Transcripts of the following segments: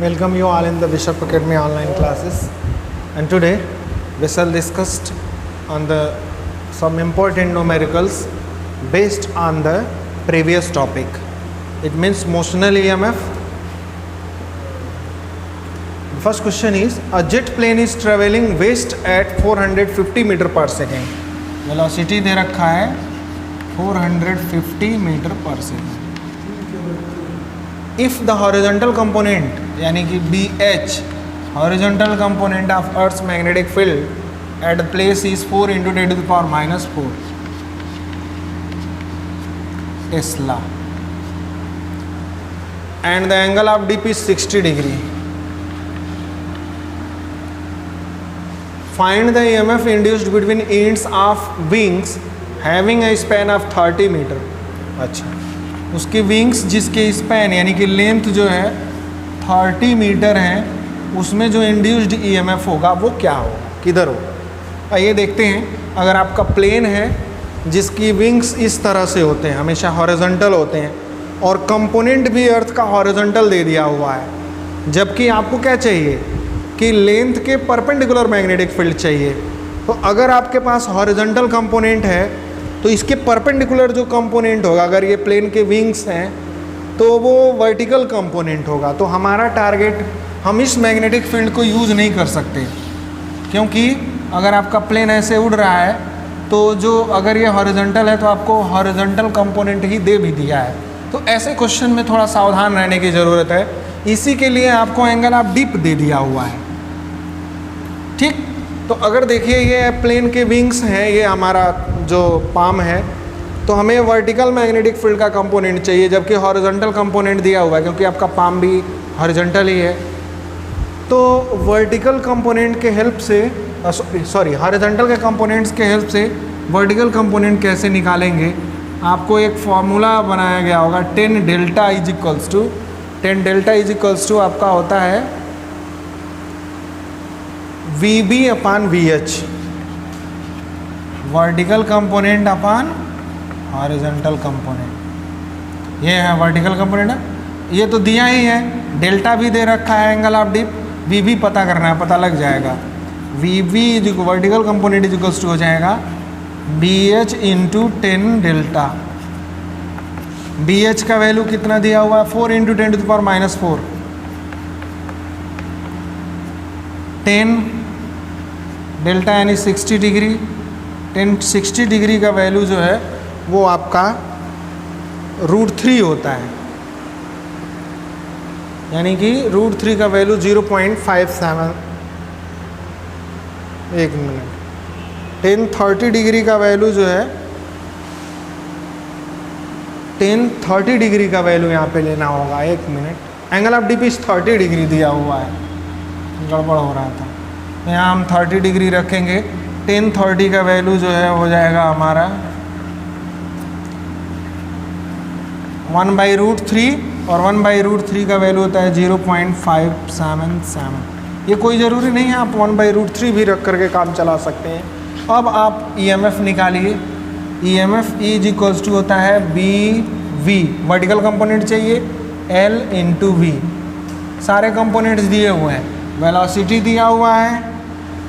Welcome you all in the Bishop Academy online classes, and today we shall discuss on the some important numericals based on the previous topic. It means motional EMF. First question is, a jet plane is traveling west at 450 meter per second. Velocity दे रखा है 450 metre पर second. If the horizontal component यानी कि BH horizontal component of Earth's magnetic field at the place is 4 into 10 to the power minus 4 Tesla, and the angle of dip is 60 degree. Find the EMF induced between ends of wings having a span of 30 metre. अच्छा, उसकी wings जिसके span यानी कि length जो है 30 metre है, उसमें जो इंड्यूस्ड ईएमएफ होगा वो क्या होगा, किधर होगा. आइए देखते हैं. अगर आपका प्लेन है जिसकी विंग्स इस तरह से होते हैं, हमेशा हॉरिजॉन्टल होते हैं, और कंपोनेंट भी अर्थ का हॉरिजॉन्टल दे दिया हुआ है, जबकि आपको क्या चाहिए कि लेंथ के परपेंडिकुलर मैग्नेटिक फील्ड चाहिए. तो अगर आपके पास हॉरिजॉन्टल कंपोनेंट है तो इसके परपेंडिकुलर जो कंपोनेंट होगा, अगर ये प्लेन के विंग्स हैं तो वो वर्टिकल कंपोनेंट होगा. तो हमारा टारगेट, हम इस मैग्नेटिक फील्ड को यूज़ नहीं कर सकते, क्योंकि अगर आपका प्लेन ऐसे उड़ रहा है तो जो अगर ये हॉरिजॉन्टल है तो आपको हॉरिजॉन्टल कंपोनेंट ही दे भी दिया है. तो ऐसे क्वेश्चन में थोड़ा सावधान रहने की ज़रूरत है. इसी के लिए आपको एंगल ऑफ डिप दे दिया हुआ है. ठीक, तो अगर देखिए ये प्लेन के विंग्स हैं, ये हमारा जो पाम है, तो हमें वर्टिकल मैग्नेटिक फील्ड का कंपोनेंट चाहिए, जबकि हॉरिजॉन्टल कंपोनेंट दिया हुआ है, क्योंकि आपका पाम भी हॉरिजॉन्टल ही है. तो वर्टिकल कंपोनेंट के हेल्प से हॉरिजॉन्टल के कंपोनेंट्स के हेल्प से वर्टिकल कंपोनेंट कैसे निकालेंगे, आपको एक फार्मूला बनाया गया होगा. 10 डेल्टा इज इक्वल्स टू आपका होता है VB अपान VH, वर्टिकल कंपोनेंट अपान हॉरिजॉन्टल कंपोनेंट. ये है वर्टिकल कंपोनेंट है, ये तो दिया ही है. डेल्टा भी दे रखा है एंगल ऑफ डिप, VB पता करना है, पता लग जाएगा. VB vertical component is equals to हो जाएगा BH इंटू 10 डेल्टा. BH का वैल्यू कितना दिया हुआ है, 4 into 10 to the power minus 4. 10 delta यानी 60 डिग्री. 60 डिग्री का वैल्यू जो है वो आपका √3 होता है, यानी कि √3 का वैल्यू 0.57. एक मिनट. 1030 डिग्री का वैल्यू जो है 1030 डिग्री का वैल्यू यहाँ पे लेना होगा. एक minute. Angle of dip is 30 degree दिया हुआ है, गड़बड़ हो रहा था. यहाँ हम 30 डिग्री रखेंगे. 1030 का वैल्यू जो है हो जाएगा हमारा 1/√3, और 1/√3 का वैल्यू होता है 0.577. ये कोई ज़रूरी नहीं है, आप 1/√3 भी रख करके काम चला सकते हैं. अब आप EMF निकालिए. EMF इज इक्वल्स टू होता है BV, वर्टिकल कंपोनेंट चाहिए, L इंटू V. सारे कंपोनेंट्स दिए हुए हैं, वेलोसिटी दिया हुआ है,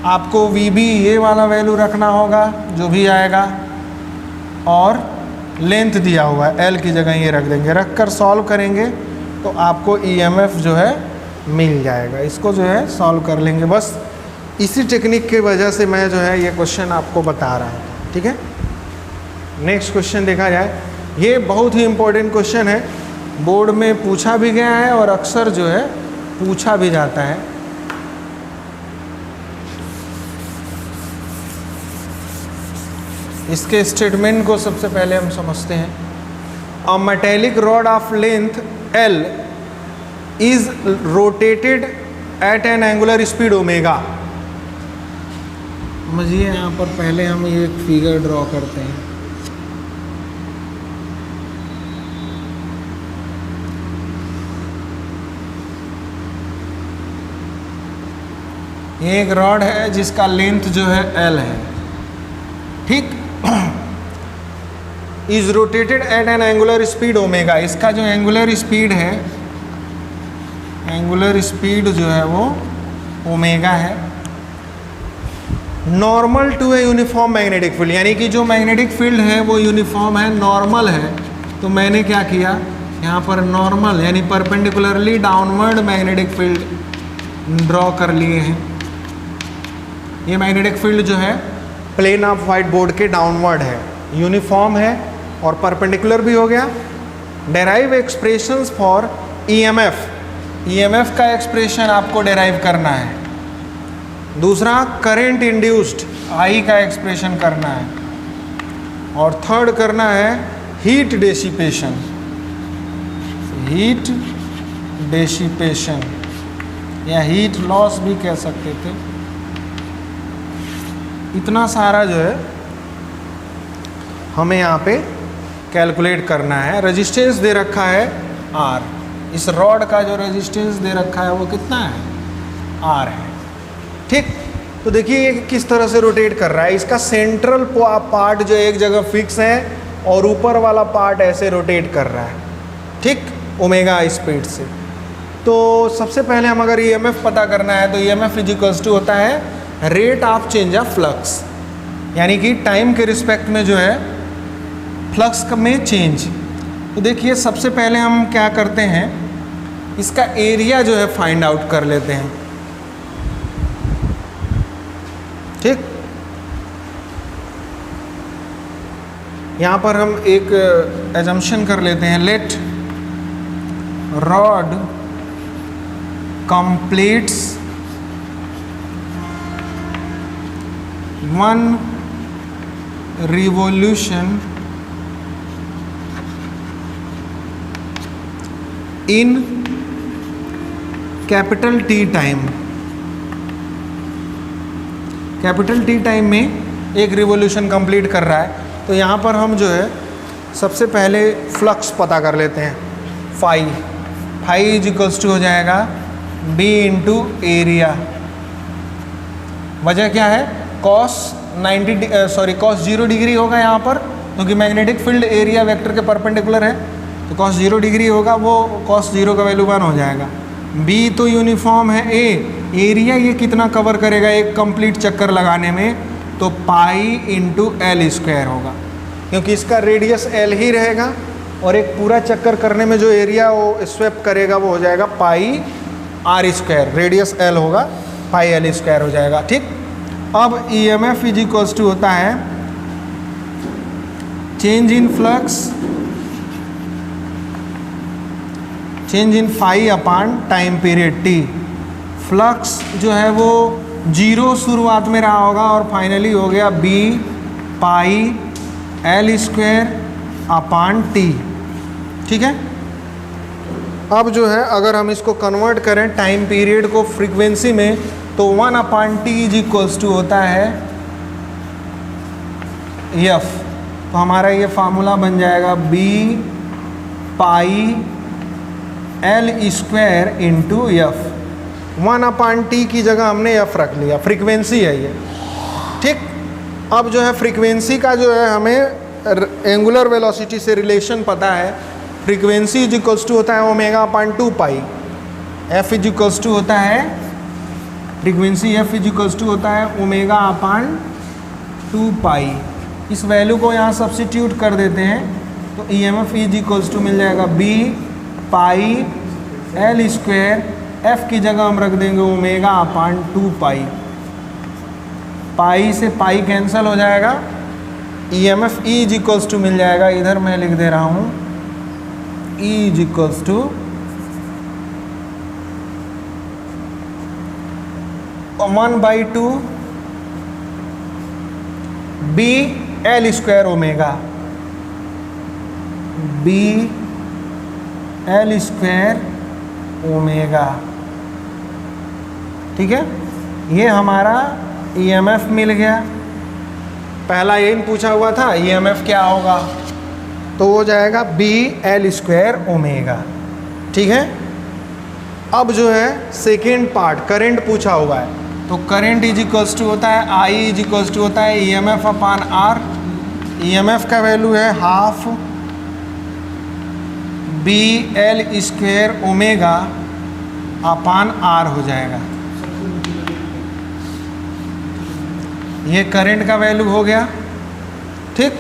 आपको VB ये वाला वैल्यू रखना होगा जो भी आएगा, और लेंथ दिया हुआ है, L की जगह ये रख देंगे. रख कर सॉल्व करेंगे तो आपको EMF जो है मिल जाएगा. इसको जो है सॉल्व कर लेंगे. बस इसी टेक्निक की वजह से मैं जो है ये क्वेश्चन आपको बता रहा हूँ. ठीक है, नेक्स्ट क्वेश्चन देखा जाए. ये बहुत ही इम्पोर्टेंट क्वेश्चन है, बोर्ड में पूछा भी गया है और अक्सर जो है पूछा भी जाता है. इसके स्टेटमेंट को सबसे पहले हम समझते हैं. A metallic rod of length L is rotated at an angular speed omega. समझिए, यहाँ पर पहले हम ये एक फिगर ड्रॉ करते हैं. एक रॉड है जिसका लेंथ जो है L है. ठीक, is rotated at an angular speed omega. इसका जो एंगुलर स्पीड है एंगुलर स्पीड जो है वो ओमेगा है। Normal to a uniform magnetic field, यानी कि जो मैग्नेटिक फील्ड है वो यूनिफॉर्म है, नॉर्मल है। तो मैंने क्या किया, यहाँ पर नॉर्मल यानी perpendicularly downward magnetic field draw कर लिए हैं। ये मैग्नेटिक फील्ड जो है प्लेन ऑफ व्हाइट बोर्ड के डाउनवर्ड है, यूनिफॉर्म है और परपेंडिकुलर भी हो गया। Derive expressions for EMF, EMF का एक्सप्रेशन आपको डेराइव करना है। दूसरा करंट इंड्यूस्ड आई का एक्सप्रेशन करना है। और थर्ड करना है हीट डेसिपेशन, हीट डेसिपेशन या हीट लॉस भी कह सकते थे। इतना सारा जो है हमें यहाँ पे कैलकुलेट करना है। रेजिस्टेंस दे रखा है आर, इस रॉड का जो रेजिस्टेंस दे रखा है वो कितना है, आर है। ठीक, तो देखिए ये किस तरह से रोटेट कर रहा है। इसका सेंट्रल पार्ट जो एक जगह फिक्स है और ऊपर वाला पार्ट ऐसे रोटेट कर रहा है, ठीक, ओमेगा स्पीड से। तो सबसे पहले हम अगर ईएमएफ पता करना है तो ईएमएफ इज इक्वल्स टू होता है rate of change of flux, यानी कि टाइम के रिस्पेक्ट में जो है फ्लक्स में चेंज। तो देखिए सबसे पहले हम क्या करते हैं, इसका एरिया जो है फाइंड आउट कर लेते हैं। ठीक, यहाँ पर हम एक एजम्पशन कर लेते हैं, let rod completes 1 revolution in capital T time. Capital T time में एक रिवोल्यूशन कंप्लीट कर रहा है। तो यहाँ पर हम जो है सबसे पहले फ्लक्स पता कर लेते हैं, phi. Phi is equals to हो जाएगा B इंटू एरिया। वजह क्या है, कॉस 0 डिग्री होगा यहाँ पर, क्योंकि मैग्नेटिक फील्ड एरिया वेक्टर के परपेंडिकुलर है। तो कॉस 0 डिग्री होगा, वो कॉस 0 का वैल्यू 1 हो जाएगा। B तो यूनिफॉर्म है, एरिया ये कितना कवर करेगा एक कंप्लीट चक्कर लगाने में, तो पाई इंटू एल स्क्वायर होगा, क्योंकि इसका रेडियस एल ही रहेगा और एक पूरा चक्कर करने में जो एरिया वो स्वेप करेगा वो हो जाएगा pi R square, radius L होगा, पाई एल स्क्वायर हो जाएगा। ठीक, अब E M F is equals to होता है change in flux, change in phi upon time period T. Flux जो है वो 0 शुरुआत में रहा होगा और फाइनली हो गया B pi L square upon T. ठीक है, अब जो है अगर हम इसको कन्वर्ट करें टाइम पीरियड को फ्रीक्वेंसी में, तो 1 upon T is equals to होता है एफ। तो हमारा ये फार्मूला बन जाएगा B pi L square into F. 1 upon T की जगह हमने एफ रख लिया, फ्रीक्वेंसी है ये। ठीक, अब जो है फ्रीक्वेंसी का जो है हमें एंगुलर वेलोसिटी से रिलेशन पता है। फ्रीक्वेंसी इज इक्वल्स टू होता है omega upon 2 pi, F is equals to होता है, frequency F is equals to होता है ओमेगा अपान 2 पाई। इस वैल्यू को यहाँ सब्सिट्यूट कर देते हैं तो E M F is equals to मिल जाएगा B pi L square, F की जगह हम रख देंगे ओमेगा अपान 2 पाई। पाई से पाई कैंसिल हो जाएगा, E M F E is equals to मिल जाएगा, इधर मैं लिख दे रहा हूँ E is equals to 1/2 B L square omega, B L square omega. ठीक है, ये हमारा EMF मिल गया। पहला यही पूछा हुआ था EMF क्या होगा, तो हो जाएगा बी एल स्क्वायर ओमेगा। ठीक है, अब जो है सेकेंड पार्ट करंट पूछा हुआ है, तो करंट इज इक्वल्स टू होता है आई इज इक्वल्स टू होता है EMF अपान आर। EMF का वैल्यू है half B L square omega upon R हो जाएगा। ये करंट का वैल्यू हो गया, ठीक।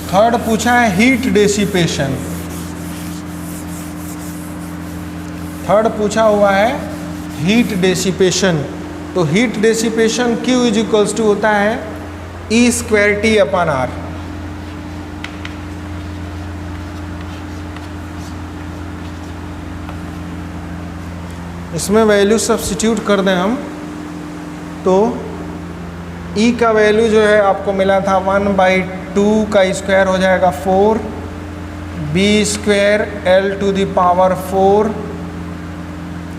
थर्ड पूछा है हीट डेसिपेशन। थर्ड पूछा हुआ है हीट डेसिपेशन। तो heat dissipation Q is equals to होता है E square T upon R। इसमें वैल्यू सब्स्टिट्यूट कर दें हम तो E का वैल्यू जो है आपको मिला था 1/2 का स्क्वायर हो जाएगा 4, B square L to the power 4,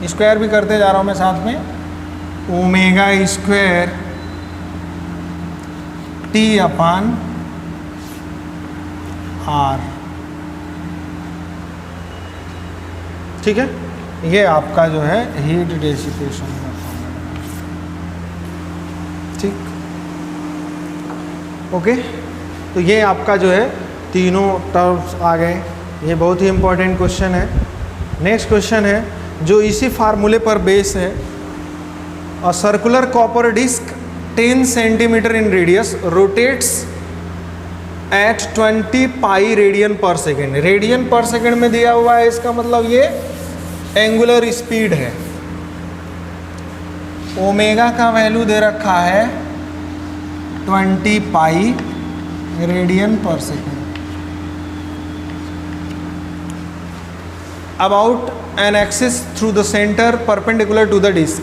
square भी करते जा रहा हूँ मैं साथ में, omega square T upon R। ठीक है, ये आपका जो है हीट डेसिपेशन है, ठीक। ओके, तो ये आपका जो है तीनों टर्म्स आ गए। ये बहुत ही इंपॉर्टेंट क्वेश्चन है। नेक्स्ट क्वेश्चन है जो इसी फार्मूले पर बेस है। A circular copper disc 10 centimetre in radius rotates at 20 pi radian per second. Radian per second में दिया हुआ है, इसका मतलब ये एंगुलर स्पीड है। ओमेगा का वैल्यू दे रखा है 20 pi radian per second. About an axis through the centre perpendicular to the disc.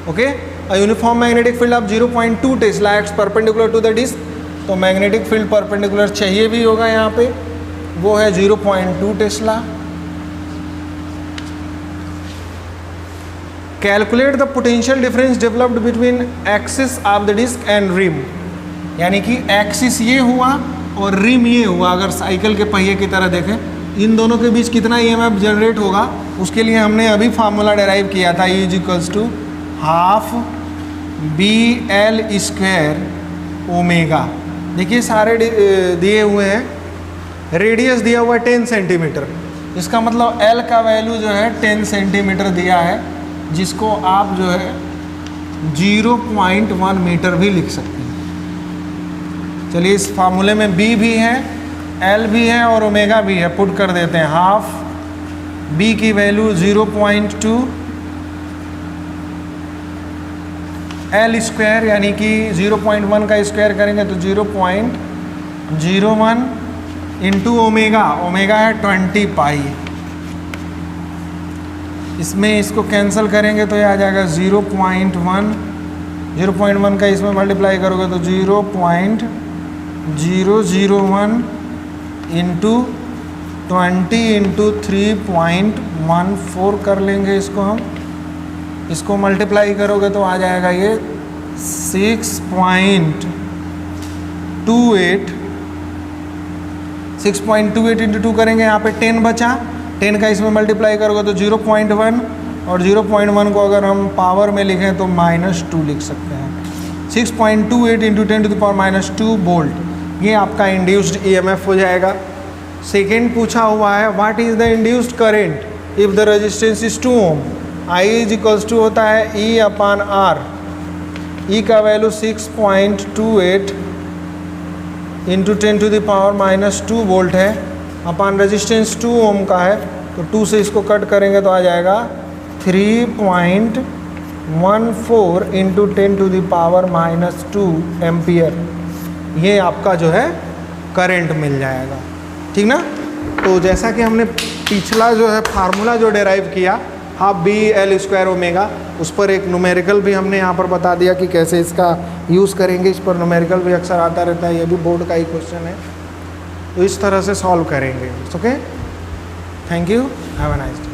Okay, a uniform magnetic field of 0.2 tesla acts perpendicular to the disc. तो मैग्नेटिक फील्ड परपेंडिकुलर चाहिए भी होगा यहाँ पे, वो है 0.2 tesla. Calculate the potential difference developed between axis of the disc and rim. यानी कि एक्सिस ये हुआ और रिम ये हुआ, अगर साइकिल के पहिए की तरह देखें, इन दोनों के बीच कितना ईएमएफ जनरेट होगा, उसके लिए हमने अभी फार्मूला डेराइव किया था, E equals to half BL square omega. देखिए सारे दिए हुए हैं। रेडियस दिया हुआ है 10 सेंटीमीटर, इसका मतलब L का वैल्यू जो है 10 सेंटीमीटर दिया है, जिसको आप जो है 0.1 मीटर भी लिख सकते हैं। चलिए, इस फार्मूले में B भी है, L भी है और ओमेगा भी है। पुट कर देते हैं, हाफ B की वैल्यू 0.2, L स्क्वायर यानी कि 0.1 का स्क्वायर करेंगे तो 0.01 इंटू ओमेगा। ओमेगा है 20 पाई। इसमें इसको कैंसिल करेंगे तो ये आ जाएगा 0.1। 0.1 का इसमें मल्टीप्लाई करोगे तो 0.001 इंटू 20 इंटू 3.14 कर लेंगे इसको हम। इसको मल्टीप्लाई करोगे तो आ जाएगा ये 6.28 इंटू 2 करेंगे, यहाँ पे 10 बचा। 10 का इसमें मल्टीप्लाई करोगे तो 0.1 और 0.1 को अगर हम पावर में लिखें तो -2 लिख सकते हैं। 6.28 into 10 to the power -2 volt, ये आपका इंड्यूस्ड ईएमएफ हो जाएगा। सेकेंड पूछा हुआ है what is the induced current if the resistance is 2 ohm. I is equals to होता है E अपान R। E का value 6.28 into 10 to the power -2 volt है, अपान रेजिस्टेंस 2 ओम का है, तो 2 से इसको कट करेंगे तो आ जाएगा 3.14 into 10 to the power -2 ampere. ये आपका जो है करंट मिल जाएगा, ठीक ना। तो जैसा कि हमने पिछला जो है फार्मूला जो डेराइव किया हाफ BL स्क्वायर ओमेगा, उस पर एक न्यूमेरिकल भी हमने यहाँ पर बता दिया कि कैसे इसका यूज़ करेंगे। इस पर न्यूमेरिकल भी अक्सर आता रहता है, ये भी बोर्ड का ही क्वेश्चन है, तो इस तरह से सॉल्व करेंगे। Okay, thank you, have a nice day.